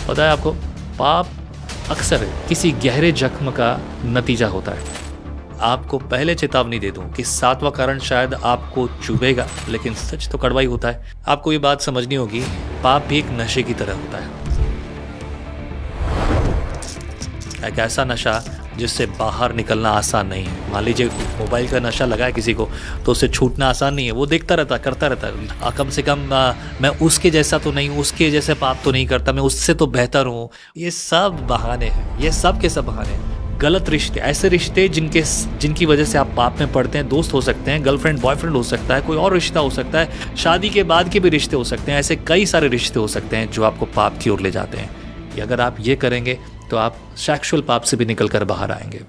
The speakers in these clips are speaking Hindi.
पता है आपको, पाप अक्सर किसी गहरे जख्म का नतीजा होता है। आपको पहले चेतावनी दे दूं कि 7वां कारण शायद आपको चुभेगा, लेकिन सच तो कड़वा ही होता है। आपको ये बात समझनी होगी, पाप भी एक नशे की तरह होता है। एक ऐसा नशा जिससे बाहर निकलना आसान नहीं है। मान लीजिए मोबाइल का नशा लगा है किसी को, तो उससे छूटना आसान नहीं है। वो देखता रहता, करता रहता। कम से कम मैं उसके जैसा तो नहीं हूँ, उसके जैसे पाप तो नहीं करता, मैं उससे तो बेहतर हूँ। ये सब बहाने हैं, ये सब के सब बहाने हैं। गलत रिश्ते, ऐसे रिश्ते जिनकी वजह से आप पाप में पड़ते हैं। दोस्त हो सकते हैं, गर्लफ्रेंड बॉयफ्रेंड हो सकता है, कोई और रिश्ता हो सकता है, शादी के बाद के भी रिश्ते हो सकते हैं। ऐसे कई सारे रिश्ते हो सकते हैं जो आपको पाप की ओर ले जाते हैं। अगर आप ये करेंगे तो आप सेक्सुअल पाप से भी निकलकर बाहर आएंगे।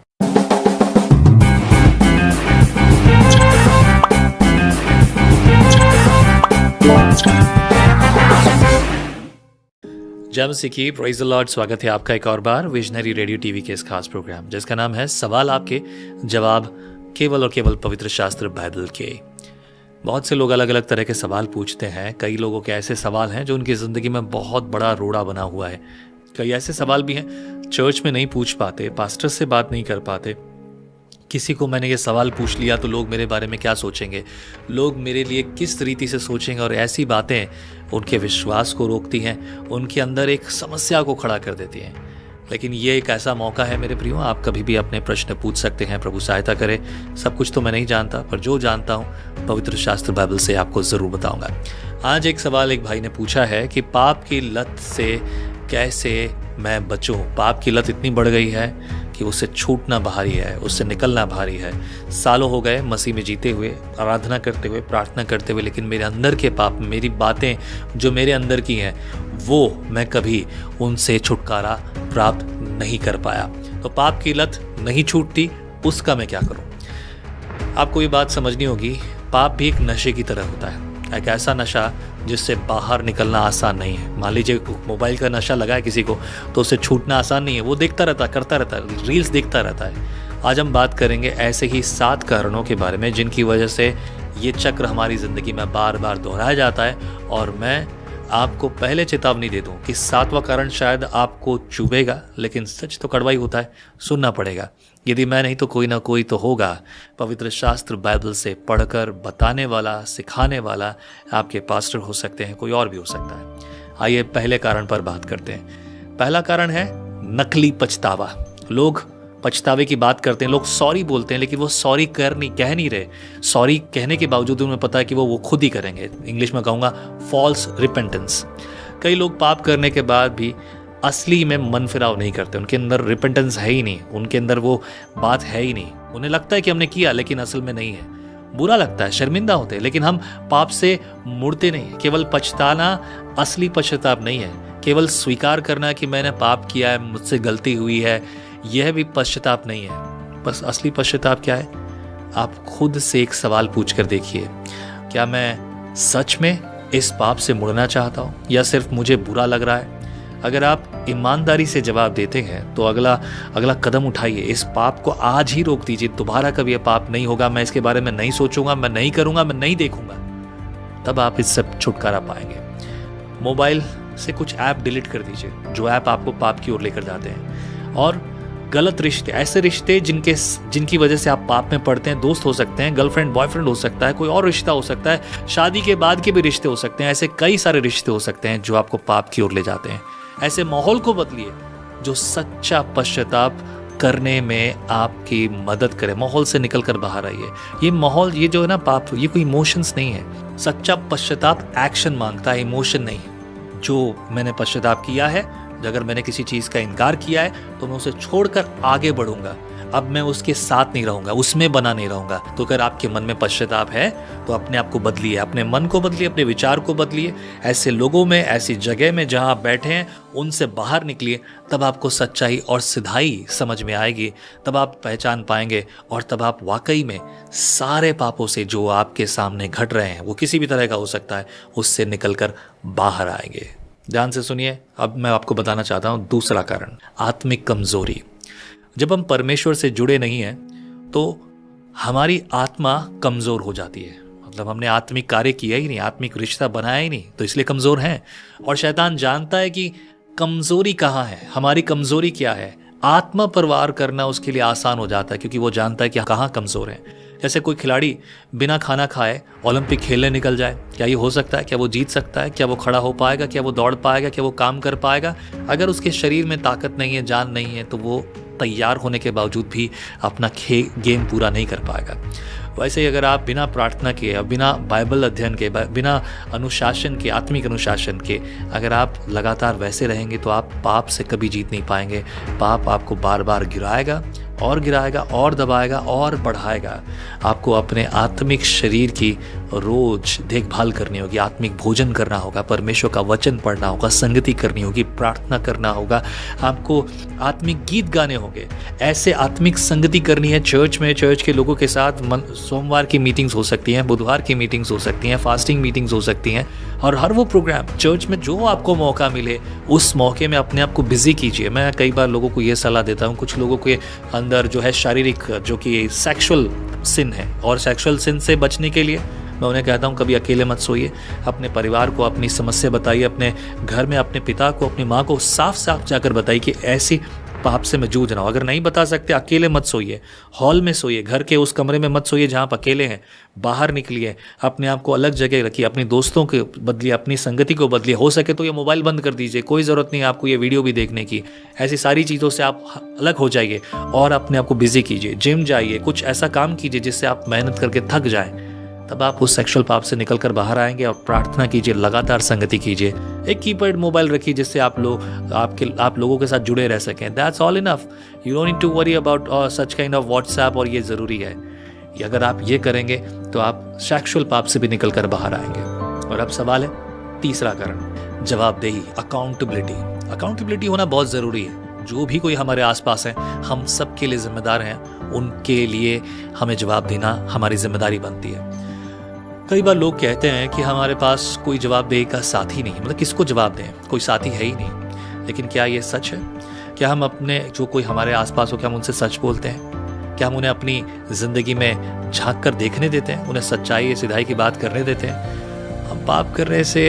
जय मसीह की, प्रेज़ द लॉर्ड। स्वागत है आपका एक और बार विजनरी रेडियो टीवी के इस खास प्रोग्राम जिसका नाम है सवाल आपके, जवाब केवल और केवल पवित्र शास्त्र बाइबल के। बहुत से लोग अलग अलग तरह के सवाल पूछते हैं। कई लोगों के ऐसे सवाल हैं जो उनकी ज़िंदगी में बहुत बड़ा रोड़ा बना हुआ है। कई ऐसे सवाल भी हैं चर्च में नहीं पूछ पाते, पास्टर से बात नहीं कर पाते। किसी को मैंने ये सवाल पूछ लिया तो लोग मेरे बारे में क्या सोचेंगे, लोग मेरे लिए किस रीति से सोचेंगे, और ऐसी बातें उनके विश्वास को रोकती हैं, उनके अंदर एक समस्या को खड़ा कर देती हैं। लेकिन ये एक ऐसा मौका है मेरे प्रियो, आप कभी भी अपने प्रश्न पूछ सकते हैं। प्रभु सहायता करे। सब कुछ तो मैं नहीं जानता, पर जो जानता हूँ पवित्र शास्त्र बाइबल से आपको ज़रूर बताऊँगा। आज एक सवाल एक भाई ने पूछा है कि पाप की लत से कैसे मैं बचूं। पाप की लत इतनी बढ़ गई है कि उससे छूटना भारी है, उससे निकलना भारी है। सालों हो गए मसीह में जीते हुए, आराधना करते हुए, प्रार्थना करते हुए, लेकिन मेरे अंदर के पाप, मेरी बातें जो मेरे अंदर की हैं, वो मैं कभी उनसे छुटकारा प्राप्त नहीं कर पाया। तो पाप की लत नहीं छूटती, उसका मैं क्या करूं? आपको ये बात समझनी होगी, पाप भी एक नशे की तरह होता है। एक ऐसा नशा जिससे बाहर निकलना आसान नहीं है। मान लीजिए मोबाइल का नशा लगा है किसी को, तो उससे छूटना आसान नहीं है। वो देखता रहता, करता रहता, रील्स देखता रहता है। आज हम बात करेंगे ऐसे ही 7 कारणों के बारे में जिनकी वजह से ये चक्र हमारी ज़िंदगी में बार बार दोहराया जाता है। और मैं आपको पहले चेतावनी दे दूं कि 7वां कारण शायद आपको चुभेगा, लेकिन सच तो कड़वा ही होता है, सुनना पड़ेगा। यदि मैं नहीं तो कोई ना कोई तो होगा पवित्र शास्त्र बाइबल से पढ़कर बताने वाला, सिखाने वाला। आपके पास्टर हो सकते हैं, कोई और भी हो सकता है। आइए पहले कारण पर बात करते हैं। पहला कारण है नकली पछतावा। लोग पछतावे की बात करते हैं, लोग सॉरी बोलते हैं, लेकिन वो सॉरी कह नहीं रहे। सॉरी कहने के बावजूद उन्हें पता है कि वो खुद ही करेंगे। इंग्लिश में कहूँगा फॉल्स रिपेंटेंस। कई लोग पाप करने के बाद भी असली में मन फिराव नहीं करते। उनके अंदर रिपेंटेंस है ही नहीं, उनके अंदर वो बात है ही नहीं। उन्हें लगता है कि हमने किया, लेकिन असल में नहीं है। बुरा लगता है, शर्मिंदा होते हैं, लेकिन हम पाप से मुड़ते नहीं। केवल पछताना असली पश्चाताप नहीं है। केवल स्वीकार करना कि मैंने पाप किया है, मुझसे गलती हुई है, यह भी पश्चाताप नहीं है। बस असली पश्चाताप क्या है? आप खुद से एक सवाल पूछ कर देखिए, क्या मैं सच में इस पाप से मुड़ना चाहता हूँ या सिर्फ मुझे बुरा लग रहा है? अगर आप ईमानदारी से जवाब देते हैं तो अगला कदम उठाइए। इस पाप को आज ही रोक दीजिए। दोबारा कभी यह पाप नहीं होगा, मैं इसके बारे में नहीं सोचूंगा, मैं नहीं करूंगा, मैं नहीं देखूंगा। तब आप इससे छुटकारा पाएंगे। मोबाइल से कुछ ऐप डिलीट कर दीजिए जो ऐप आपको पाप की ओर लेकर जाते हैं। और गलत रिश्ते, ऐसे रिश्ते जिनकी वजह से आप पाप में पड़ते हैं। दोस्त हो सकते हैं, गर्लफ्रेंड बॉयफ्रेंड हो सकता है, कोई और रिश्ता हो सकता है, शादी के बाद के भी रिश्ते हो सकते हैं। ऐसे कई सारे रिश्ते हो सकते हैं जो आपको पाप की ओर ले जाते हैं। ऐसे माहौल को बदलिए जो सच्चा पश्चाताप करने में आपकी मदद करे। माहौल से निकलकर बाहर आइए। ये माहौल, ये जो है ना पाप, ये कोई इमोशंस नहीं है। सच्चा पश्चाताप एक्शन मांगता है, इमोशन नहीं। जो मैंने पश्चाताप किया है, अगर मैंने किसी चीज़ का इनकार किया है तो मैं उसे छोड़कर आगे बढ़ूंगा। अब मैं उसके साथ नहीं रहूंगा, उसमें बना नहीं रहूंगा। तो अगर आपके मन में पश्चाताप है तो अपने आप को बदलिए, अपने मन को बदलिए, अपने विचार को बदलिए। ऐसे लोगों में, ऐसी जगह में जहां आप बैठे हैं, उनसे बाहर निकलिए। तब आपको सच्चाई और सिधाई समझ में आएगी। तब आप पहचान पाएंगे और तब आप वाकई में सारे पापों से जो आपके सामने घट रहे हैं, वो किसी भी तरह का हो सकता है, उससे निकलकर बाहर आएंगे। ध्यान से सुनिए। अब मैं आपको बताना चाहता हूं दूसरा कारण, आत्मिक कमजोरी। जब हम परमेश्वर से जुड़े नहीं हैं तो हमारी आत्मा कमजोर हो जाती है। मतलब हमने आत्मिक कार्य किया ही नहीं, आत्मिक रिश्ता बनाया ही नहीं, तो इसलिए कमजोर हैं। और शैतान जानता है कि कमजोरी कहाँ है, हमारी कमजोरी क्या है, आत्मा परवार करना उसके लिए आसान हो जाता है, क्योंकि वो जानता है कि कहाँ कमजोर है। जैसे कोई खिलाड़ी बिना खाना खाए ओलंपिक खेलने निकल जाए, क्या ये हो सकता है? क्या वो जीत सकता है? क्या वो खड़ा हो पाएगा? क्या वो दौड़ पाएगा? क्या वो काम कर पाएगा? अगर उसके शरीर में ताकत नहीं है, जान नहीं है, तो वो तैयार होने के बावजूद भी अपना गेम पूरा नहीं कर पाएगा। वैसे ही अगर आप बिना प्रार्थना के, बिना बाइबल अध्ययन के, बिना अनुशासन के, आत्मिक अनुशासन के अगर आप लगातार वैसे रहेंगे तो आप पाप से कभी जीत नहीं पाएंगे। पाप आपको बार बार गिराएगा और दबाएगा और बढ़ाएगा। आपको अपने आत्मिक शरीर की रोज देखभाल करनी होगी, आत्मिक भोजन करना होगा, परमेश्वर का वचन पढ़ना होगा, संगति करनी होगी, प्रार्थना करना होगा, आपको आत्मिक गीत गाने होंगे। ऐसे आत्मिक संगति करनी है चर्च में, चर्च के लोगों के साथ। सोमवार की मीटिंग्स हो सकती हैं, बुधवार की मीटिंग्स हो सकती हैं, फास्टिंग मीटिंग्स हो सकती हैं, और हर वो प्रोग्राम चर्च में जो आपको मौका मिले उस मौके में अपने आप को बिजी कीजिए। मैं कई बार लोगों को ये सलाह देता हूँ, कुछ लोगों के अंदर जो है शारीरिक, जो कि सेक्सुअल सिन है, और सेक्सुअल सिन से बचने के लिए मैं उन्हें कहता हूँ कभी अकेले मत सोइए। अपने परिवार को अपनी समस्या बताइए, अपने घर में अपने पिता को, अपनी माँ को साफ साफ जाकर बताइए कि ऐसी पाप से मैं जूझ रहा हूँ। अगर नहीं बता सकते, अकेले मत सोइए, हॉल में सोइए, घर के उस कमरे में मत सोइए जहाँ आप अकेले हैं। बाहर निकलिए, अपने आप को अलग जगह रखिए, अपने दोस्तों को बदलिए, अपनी संगति को बदलिए। हो सके तो ये मोबाइल बंद कर दीजिए, कोई ज़रूरत नहीं है आपको ये वीडियो भी देखने की। ऐसी सारी चीज़ों से आप अलग हो जाइए और अपने आप को बिजी कीजिए। जिम जाइए, कुछ ऐसा काम कीजिए जिससे आप मेहनत करके थक जाएं, तब आप उस सेक्सुअल पाप से निकलकर बाहर आएंगे। और प्रार्थना कीजिए, लगातार संगति कीजिए। एक कीपैड मोबाइल रखिए जिससे आप लोगों के साथ जुड़े रह सकें। That's all enough. You don't need to worry about such kind of WhatsApp, और ये ज़रूरी है। अगर आप ये करेंगे तो आप सेक्सुअल पाप से भी निकलकर बाहर आएंगे। और अब सवाल है तीसरा कारण, जवाबदेही, अकाउंटेबिलिटी। अकाउंटेबिलिटी होना बहुत ज़रूरी है। जो भी कोई हमारे आसपास है, हम सब के लिए जिम्मेदार हैं, उनके लिए हमें जवाब देना हमारी जिम्मेदारी बनती है। कई बार लोग कहते हैं कि हमारे पास कोई जवाबदेही का साथी नहीं, मतलब किसको जवाब दें, कोई साथी है ही नहीं। लेकिन क्या ये सच है? क्या हम अपने, जो कोई हमारे आसपास हो, क्या हम उनसे सच बोलते हैं? क्या हम उन्हें अपनी ज़िंदगी में झांक कर देखने देते हैं? उन्हें सच्चाई, सिधाई की बात करने देते हैं? हम पाप करने से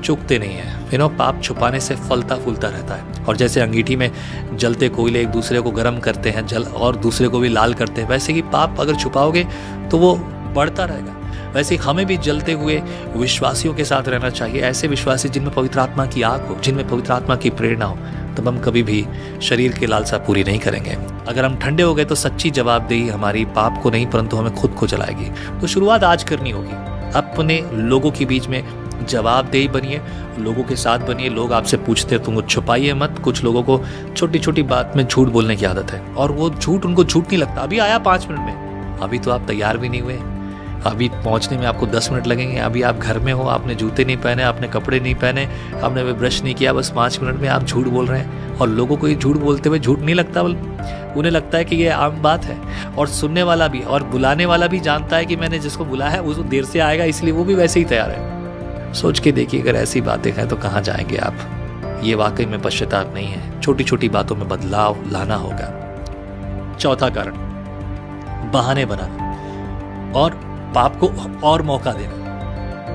चूकते नहीं हैं। पाप छुपाने से फलता फूलता रहता है। और जैसे अंगीठी में जलते कोयले एक दूसरे को गर्म करते हैं, जल और दूसरे को भी लाल करते हैं, वैसे ही पाप अगर छुपाओगे तो वो बढ़ता रहेगा। वैसे हमें भी जलते हुए विश्वासियों के साथ रहना चाहिए, ऐसे विश्वासी जिनमें पवित्र आत्मा की आग हो, जिनमें पवित्र आत्मा की प्रेरणा हो। तब हम कभी भी शरीर की लालसा पूरी नहीं करेंगे। अगर हम ठंडे हो गए तो सच्ची जवाबदेही हमारी पाप को नहीं परंतु हमें खुद को जलाएगी। तो शुरुआत आज करनी होगी। अपने लोगों के बीच में जवाबदेही बनिए, लोगों के साथ बनिए। लोग आपसे पूछते हैं, तुम छुपाइए मत। कुछ लोगों को छोटी छोटी बात में झूठ बोलने की आदत है, और वो झूठ उनको झूठ नहीं लगता। अभी आया 5 मिनट में, अभी तो आप तैयार भी नहीं हुए, अभी पहुंचने में आपको 10 मिनट लगेंगे। अभी आप घर में हो, आपने जूते नहीं पहने, आपने कपड़े नहीं पहने, आपने भी ब्रश नहीं किया, बस 5 मिनट में आप झूठ बोल रहे हैं। और लोगों को ये झूठ बोलते हुए झूठ नहीं लगता, उन्हें लगता है कि ये आम बात है। और सुनने वाला भी और बुलाने वाला भी जानता है कि मैंने जिसको बुलाया है वो देर से आएगा, इसलिए वो भी वैसे ही तैयार है। सोच के देखिए, अगर ऐसी बातें हैं तो कहाँ जाएंगे आप। ये वाकई में पश्चाताप नहीं है। छोटी छोटी बातों में बदलाव लाना होगा। चौथा कारण, बहाने बनाना और पाप को और मौका देना।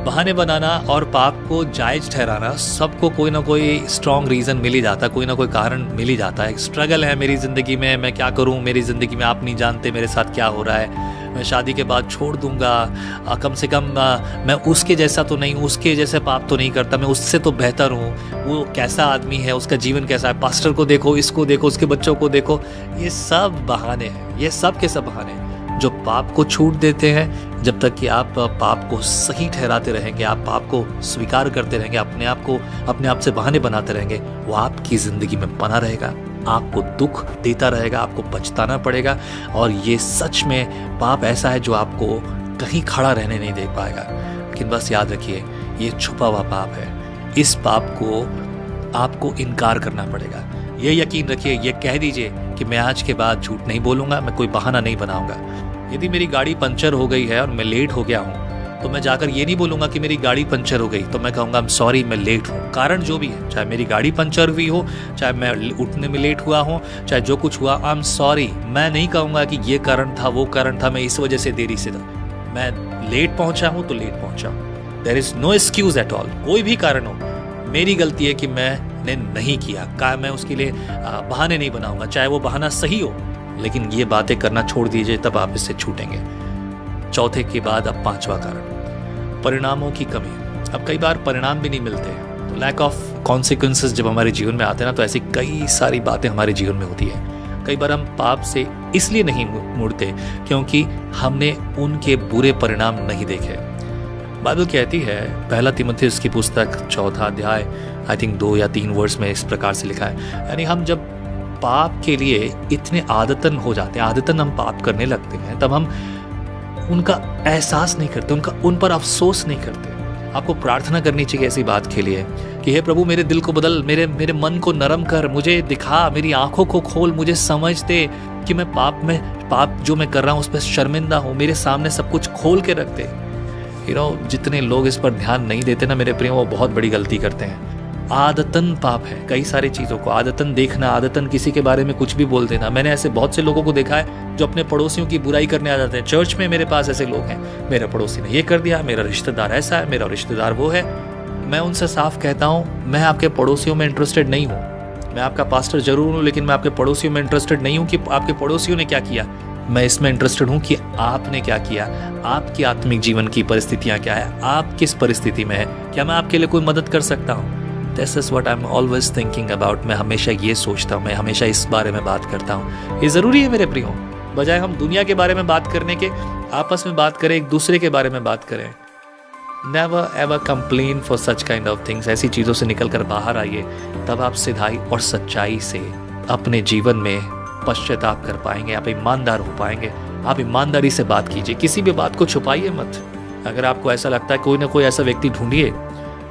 बहाने बनाना और पाप को जायज ठहराना, सबको कोई ना कोई स्ट्रॉन्ग रीजन मिल ही जाता है, कोई ना कोई कारण मिल ही जाता है। स्ट्रगल है मेरी जिंदगी में, मैं क्या करूं, मेरी जिंदगी में आप नहीं जानते मेरे साथ क्या हो रहा है, मैं शादी के बाद छोड़ दूंगा, कम से कम मैं उसके जैसा तो नहीं, उसके जैसे पाप तो नहीं करता, मैं उससे तो बेहतर हूँ, वो कैसा आदमी है, उसका जीवन कैसा है, पास्टर को देखो, इसको देखो, उसके बच्चों को देखो। ये सब बहाने हैं, ये सब के सब बहाने हैं जो पाप को छूट देते हैं। जब तक कि आप पाप को सही ठहराते रहेंगे, आप पाप को स्वीकार करते रहेंगे, अपने आप से बहाने बनाते रहेंगे, वो आपकी जिंदगी में बना रहेगा, आपको दुख देता रहेगा, आपको पछताना पड़ेगा। और ये सच में पाप ऐसा है जो आपको कहीं खड़ा रहने नहीं दे पाएगा। लेकिन बस याद रखिए, ये छुपा हुआ पाप है। इस पाप को आपको इनकार करना पड़ेगा। ये यकीन रखिए, ये कह दीजिए कि मैं आज के बाद झूठ नहीं बोलूंगा, मैं कोई बहाना नहीं बनाऊंगा। यदि मेरी गाड़ी पंचर हो गई है और मैं लेट हो गया हूँ, तो मैं जाकर ये नहीं बोलूंगा कि मेरी गाड़ी पंचर हो गई, तो मैं कहूँगा आई एम सॉरी, मैं लेट हूँ। कारण जो भी है, चाहे मेरी गाड़ी पंचर हुई हो, चाहे मैं उठने में लेट हुआ हूँ, चाहे जो कुछ हुआ, आई एम सॉरी। मैं नहीं कहूँगा कि ये कारण था, वो कारण था, मैं इस वजह से देरी से था। मैं लेट पहुँचा हूँ तो लेट पहुँचा हूँ। There is no excuse at all. कोई भी कारण हो, मेरी गलती है कि मैं मैंने नहीं किया, क्या मैं उसके लिए बहाने नहीं बनाऊंगा, चाहे वो बहाना सही हो, लेकिन ये बातें करना छोड़ दीजिए, तब आप इससे छूटेंगे। चौथे के बाद अब पांचवा कारण, परिणामों की कमी। अब कई बार परिणाम भी नहीं मिलते, तो लैक ऑफ कॉन्सिक्वेंसेस जब हमारे जीवन में आते हैं ना, तो ऐसी कई सारी बातें हमारे जीवन में होती है। कई बार हम पाप से इसलिए नहीं मुड़ते क्योंकि हमने उनके बुरे परिणाम नहीं देखे। बाइबल कहती है, पहला तीमुथियुस की पुस्तक 4 अध्याय आई थिंक 2 या 3 वर्स में इस प्रकार से लिखा है, यानी हम जब पाप के लिए इतने आदतन हो जाते हैं, आदतन हम पाप करने लगते हैं, तब हम उनका एहसास नहीं करते, उन पर अफसोस नहीं करते। आपको प्रार्थना करनी चाहिए ऐसी बात के लिए कि हे प्रभु, मेरे दिल को बदल, मेरे मन को नरम कर, मुझे दिखा, मेरी आंखों को खोल, मुझे समझ दे कि मैं पाप जो मैं कर रहा हूँ उस पर शर्मिंदा हूँ, मेरे सामने सब कुछ खोल के रख दे। जितने लोग इस पर ध्यान नहीं देते ना मेरे प्रिय, वो बहुत बड़ी गलती करते हैं। आदतन पाप है, कई सारी चीज़ों को आदतन देखना, आदतन किसी के बारे में कुछ भी बोल देना। मैंने ऐसे बहुत से लोगों को देखा है जो अपने पड़ोसियों की बुराई करने आ जाते हैं। चर्च में मेरे पास ऐसे लोग हैं, मेरे पड़ोसी ने ये कर दिया, मेरा रिश्तेदार ऐसा है, मेरा रिश्तेदार वो है। मैं उनसे साफ कहता हूँ, मैं आपके पड़ोसियों में इंटरेस्टेड नहीं हूँ। मैं आपका पास्टर जरूर हूँ, लेकिन मैं आपके पड़ोसियों में इंटरेस्टेड नहीं हूँ कि आपके पड़ोसियों ने क्या किया। मैं इसमें इंटरेस्टेड हूँ कि आपने क्या किया, आपकी आत्मिक जीवन की परिस्थितियाँ क्या है, आप किस परिस्थिति में है, क्या मैं आपके लिए कोई मदद कर सकता हूँ। This is what I'm always thinking about। मैं हमेशा ये सोचता हूँ, मैं हमेशा इस बारे में बात करता हूँ। ये ज़रूरी है मेरे प्रियो, बजाय हम दुनिया के बारे में बात करने के, आपस में बात करें, एक दूसरे के बारे में बात करें। Never ever complain for such kind of things। ऐसी चीज़ों से निकल कर बाहर आइए, तब आप सिधाई और सच्चाई से अपने जीवन में पश्चाताप कर पाएंगे, आप ईमानदार हो पाएंगे। आप ईमानदारी से बात कीजिए, किसी भी बात को छुपाइए मत। अगर आपको ऐसा लगता है, कोई ना कोई ऐसा व्यक्ति ढूंढिए।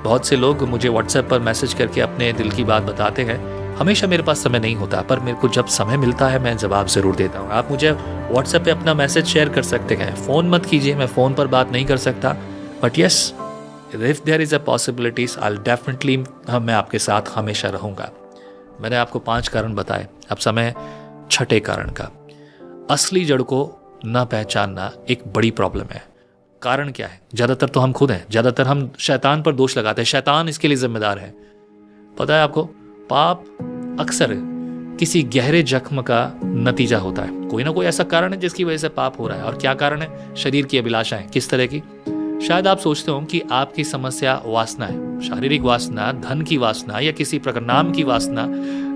बहुत से लोग मुझे व्हाट्सएप पर मैसेज करके अपने दिल की बात बताते हैं। हमेशा मेरे पास समय नहीं होता, पर मेरे को जब समय मिलता है मैं जवाब ज़रूर देता हूँ। आप मुझे व्हाट्सएप पे अपना मैसेज शेयर कर सकते हैं, फ़ोन मत कीजिए, मैं फ़ोन पर बात नहीं कर सकता, but yes, if there is a possibilities I definitely, मैं आपके साथ हमेशा रहूँगा। मैंने आपको 5 कारण बताए, अब समय छठे कारण का। असली जड़ को न पहचानना एक बड़ी प्रॉब्लम है। कारण क्या है? ज़्यादातर तो हम खुद हैं, ज़्यादातर हम शैतान पर दोष लगाते हैं, शैतान इसके लिए जिम्मेदार है। पता है आपको, पाप अक्सर किसी गहरे जख्म का नतीजा होता है। कोई ना कोई ऐसा कारण है जिसकी वजह से पाप हो रहा है। और क्या कारण है? शरीर की अभिलाषाएं। किस तरह की? शायद आप सोचते हो कि आपकी समस्या वासना है, शारीरिक वासना, धन की वासना या किसी प्रकार नाम की वासना,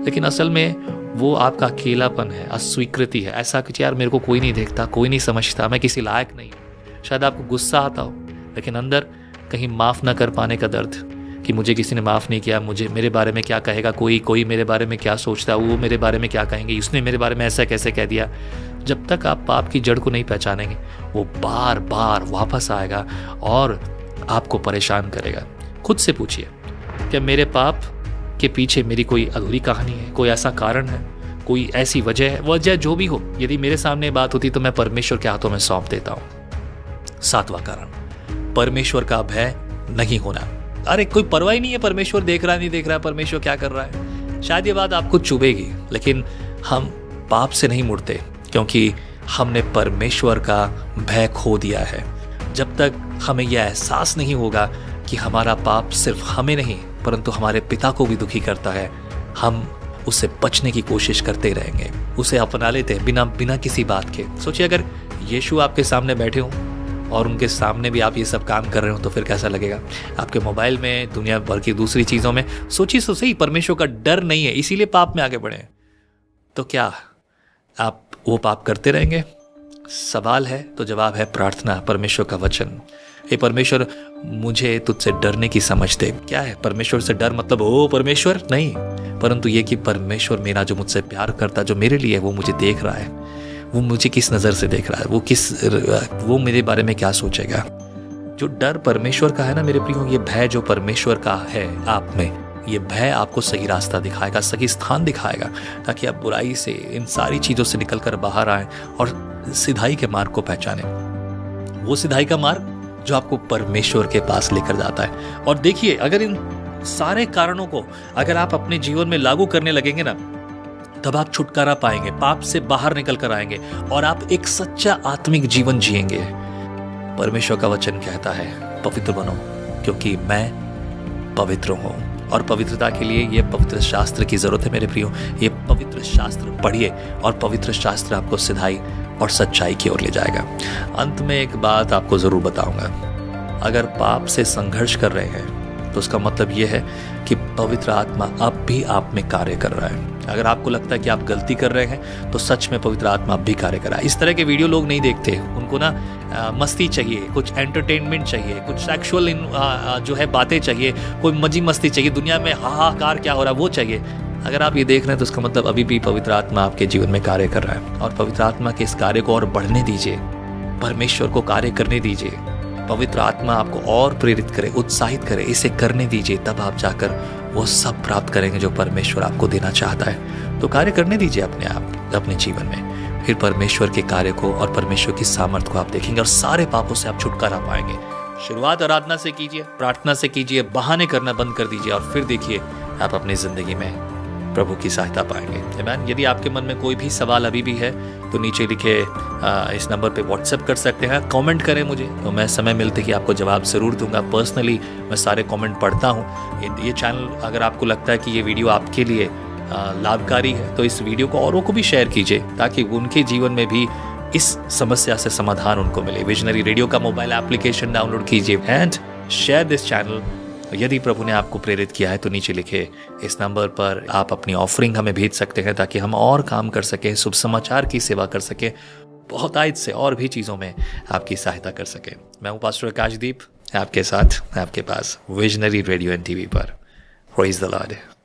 लेकिन असल में वो आपका अकेलापन है, अस्वीकृति है। ऐसा कि यार मेरे को कोई नहीं देखता, कोई नहीं समझता, मैं किसी लायक नहीं हूँ। शायद आपको गुस्सा आता हो, लेकिन अंदर कहीं माफ़ ना कर पाने का दर्द कि मुझे किसी ने माफ़ नहीं किया, मुझे मेरे बारे में क्या कहेगा, कोई मेरे बारे में क्या सोचता है, वो मेरे बारे में क्या कहेंगे, उसने मेरे बारे में ऐसा कैसे कह दिया। जब तक आप पाप की जड़ को नहीं पहचानेंगे, वो बार बार वापस आएगा और आपको परेशान करेगा। खुद से पूछिए, क्या मेरे पाप के पीछे मेरी कोई अधूरी कहानी है, कोई ऐसा कारण है, कोई ऐसी वजह है? वजह जो भी हो, यदि मेरे सामने बात होती तो मैं परमेश्वर के हाथों में सौंप देता हूँ। 7वां कारण, परमेश्वर का भय नहीं होना। अरे कोई परवाह ही नहीं है, परमेश्वर देख रहा है नहीं देख रहा है, परमेश्वर क्या कर रहा है। शायद ये बात आपको चुभेगी, लेकिन हम पाप से नहीं मुड़ते क्योंकि हमने परमेश्वर का भय खो दिया है। जब तक हमें यह एहसास नहीं होगा कि हमारा पाप सिर्फ हमें नहीं परंतु हमारे पिता को भी दुखी करता है, हम उससे बचने की कोशिश करते रहेंगे, उसे अपना लेते हैं बिना किसी बात के। सोचिए, अगर यीशु आपके सामने बैठे हों और उनके सामने भी आप ये सब काम कर रहे हो तो फिर कैसा लगेगा? आपके मोबाइल में, दुनिया भर की दूसरी चीज़ों में। सोचिए तो सही, परमेश्वर का डर नहीं है, इसीलिए पाप में आगे बढ़े। तो क्या आप वो पाप करते रहेंगे? सवाल है तो जवाब है प्रार्थना, परमेश्वर का वचन। हे परमेश्वर, मुझे तुझसे डरने की समझ दे। क्या है परमेश्वर से डर? मतलब ओ परमेश्वर नहीं, परंतु ये कि परमेश्वर मेरा जो मुझसे प्यार करता, जो मेरे लिए वो मुझे देख रहा है, वो मुझे किस नज़र से देख रहा है, वो मेरे बारे में क्या सोचेगा। जो डर परमेश्वर का है ना मेरे प्रियो, ये भय जो परमेश्वर का है आप में, ये भय आपको सही रास्ता दिखाएगा, सही स्थान दिखाएगा, ताकि आप बुराई से, इन सारी चीज़ों से निकलकर बाहर आए और सिधाई के मार्ग को पहचाने। वो सिधाई का मार्ग जो आपको परमेश्वर के पास लेकर जाता है। और देखिए, अगर इन सारे कारणों को अगर आप अपने जीवन में लागू करने लगेंगे ना, तब आप छुटकारा पाएंगे, पाप से बाहर निकल कर आएंगे और आप एक सच्चा आत्मिक जीवन जिएंगे। परमेश्वर का वचन कहता है, पवित्र बनो क्योंकि मैं पवित्र हूं। और पवित्रता के लिए ये पवित्र शास्त्र की ज़रूरत है मेरे प्रियो। ये पवित्र शास्त्र पढ़िए और पवित्र शास्त्र आपको सिधाई और सच्चाई की ओर ले जाएगा। अंत में एक बात आपको ज़रूर बताऊंगा, अगर पाप से संघर्ष कर रहे हैं तो उसका मतलब ये है कि पवित्र आत्मा अब भी आप में कार्य कर रहा है। अगर आपको लगता है कि आप गलती कर रहे हैं तो सच में पवित्र आत्मा अब भी कार्य कर रहा है। इस तरह के वीडियो लोग नहीं देखते, उनको ना मस्ती चाहिए, कुछ एंटरटेनमेंट चाहिए, कुछ सेक्सुअल जो है बातें चाहिए, कोई मजी मस्ती चाहिए, दुनिया में हाहाकार क्या हो रहा है वो चाहिए। अगर आप ये देख रहे हैं तो उसका मतलब अभी भी पवित्र आत्मा आपके जीवन में कार्य कर रहा है, और पवित्र आत्मा के इस कार्य को और बढ़ने दीजिए, परमेश्वर को कार्य करने दीजिए। पवित्र आत्मा आपको और प्रेरित करे, उत्साहित करे, इसे करने दीजिए, तब आप जाकर वो सब प्राप्त करेंगे जो परमेश्वर आपको देना चाहता है। तो कार्य करने दीजिए अपने आप अपने जीवन में, फिर परमेश्वर के कार्य को और परमेश्वर की सामर्थ्य को आप देखेंगे और सारे पापों से आप छुटकारा पाएंगे। शुरुआत आराधना से कीजिए, प्रार्थना से कीजिए, बहाने करना बंद कर दीजिए और फिर देखिए आप अपनी जिंदगी में प्रभु की सहायता पाएंगे। आमीन। यदि आपके मन में कोई भी सवाल अभी भी है तो नीचे लिखे इस नंबर पे व्हाट्सएप कर सकते हैं, कमेंट करें मुझे, तो मैं समय मिलते ही आपको जवाब ज़रूर दूंगा। पर्सनली मैं सारे कमेंट पढ़ता हूँ। ये चैनल, अगर आपको लगता है कि ये वीडियो आपके लिए लाभकारी है तो इस वीडियो को औरों को भी शेयर कीजिए, ताकि उनके जीवन में भी इस समस्या से समाधान उनको मिले। विजनरी रेडियो का मोबाइल एप्लीकेशन डाउनलोड कीजिए एंड शेयर दिस चैनल। यदि प्रभु ने आपको प्रेरित किया है तो नीचे लिखे इस नंबर पर आप अपनी ऑफरिंग हमें भेज सकते हैं, ताकि हम और काम कर सकें, शुभ समाचार की सेवा कर सकें, बहुतायत से और भी चीज़ों में आपकी सहायता कर सकें। मैं हूँ पास्टर आकाशदीप, आपके साथ, आपके पास विजनरी रेडियो एंड टीवी पर। Praise the Lord.